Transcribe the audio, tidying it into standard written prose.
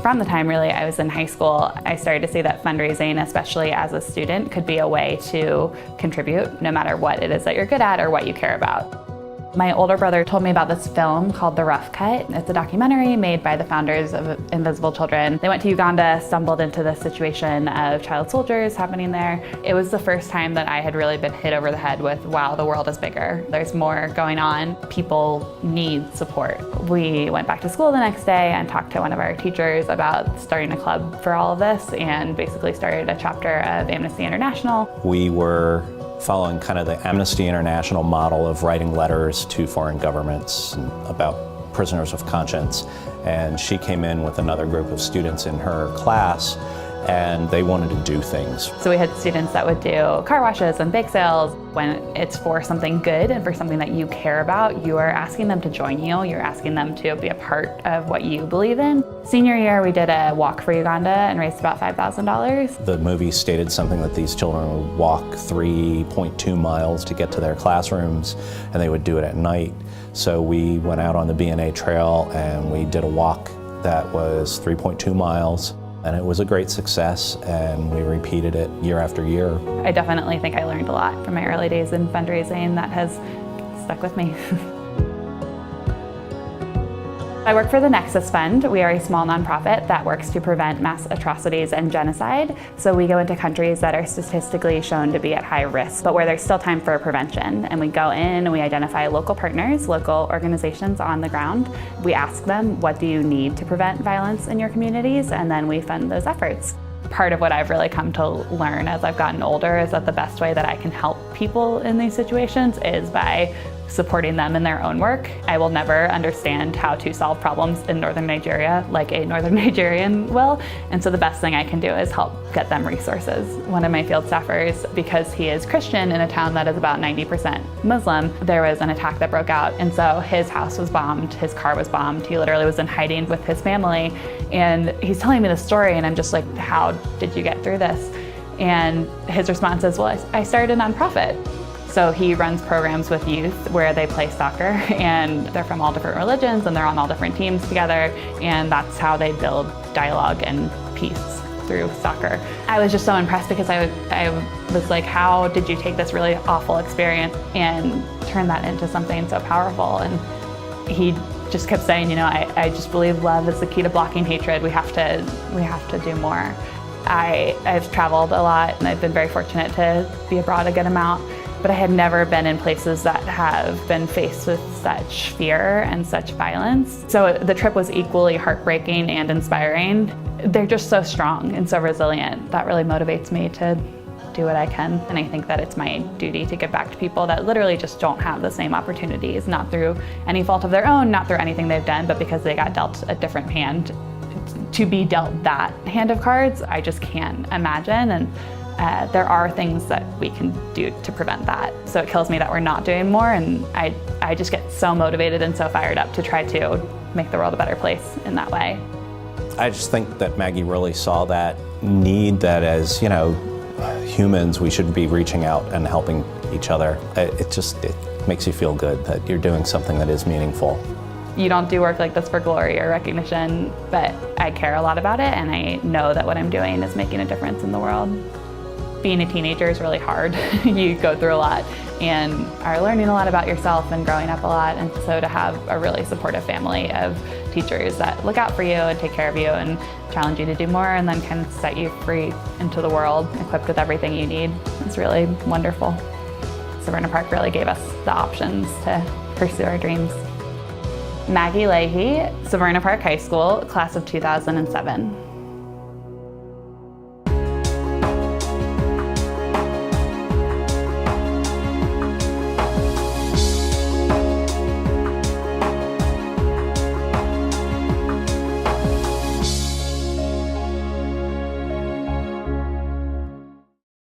From the time really I was in high school, I started to see that fundraising, especially as a student, could be a way to contribute no matter what it is that you're good at or what you care about. My older brother told me about this film called The Rough Cut. It's a documentary made by the founders of Invisible Children. They went to Uganda, stumbled into the situation of child soldiers happening there. It was the first time that I had really been hit over the head with, wow, the world is bigger. There's more going on. People need support. We went back to school the next day and talked to one of our teachers about starting a club for all of this and basically started a chapter of Amnesty International. We were following kind of the Amnesty International model of writing letters to foreign governments about prisoners of conscience. And she came in with another group of students in her class, and they wanted to do things. So we had students that would do car washes and bake sales. When it's for something good and for something that you care about, you are asking them to join you. You're asking them to be a part of what you believe in. Senior year, we did a walk for Uganda and raised about $5,000. The movie stated something that these children would walk 3.2 miles to get to their classrooms, and they would do it at night. So we went out on the B&A trail and we did a walk that was 3.2 miles. And it was a great success, and we repeated it year after year. I definitely think I learned a lot from my early days in fundraising that has stuck with me. I work for the Nexus Fund. We are a small nonprofit that works to prevent mass atrocities and genocide. So we go into countries that are statistically shown to be at high risk, but where there's still time for prevention. And we go in and we identify local partners, local organizations on the ground. We ask them, what do you need to prevent violence in your communities? And then we fund those efforts. Part of what I've really come to learn as I've gotten older is that the best way that I can help people in these situations is by supporting them in their own work. I will never understand how to solve problems in northern Nigeria like a northern Nigerian will, and so the best thing I can do is help get them resources. One of my field staffers, because he is Christian in a town that is about 90% Muslim, there was an attack that broke out, and so his house was bombed, his car was bombed, he literally was in hiding with his family, and he's telling me the story, and I'm just like, how did you get through this? And his response is, well, I started a nonprofit. So he runs programs with youth where they play soccer, and they're from all different religions and they're on all different teams together, and that's how they build dialogue and peace through soccer. I was just so impressed because I was like, how did you take this really awful experience and turn that into something so powerful? And he just kept saying, you know, I just believe love is the key to blocking hatred. We have to do more. I've traveled a lot and I've been very fortunate to be abroad a good amount, but I had never been in places that have been faced with such fear and such violence. So the trip was equally heartbreaking and inspiring. They're just so strong and so resilient. That really motivates me to do what I can. And I think that it's my duty to give back to people that literally just don't have the same opportunities, not through any fault of their own, not through anything they've done, but because they got dealt a different hand. To be dealt that hand of cards, I just can't imagine. And there are things that we can do to prevent that. So it kills me that we're not doing more, and I just get so motivated and so fired up to try to make the world a better place in that way. I just think that Maggie really saw that need, that as, you know, humans, we should be reaching out and helping each other. It makes you feel good that you're doing something that is meaningful. You don't do work like this for glory or recognition, but I care a lot about it, and I know that what I'm doing is making a difference in the world. Being a teenager is really hard. You go through a lot and are learning a lot about yourself and growing up a lot, and so to have a really supportive family of teachers that look out for you and take care of you and challenge you to do more and then kind of set you free into the world, equipped with everything you need, it's really wonderful. Severna Park really gave us the options to pursue our dreams. Maggie, Leahy, Severna Park High School, class of 2007.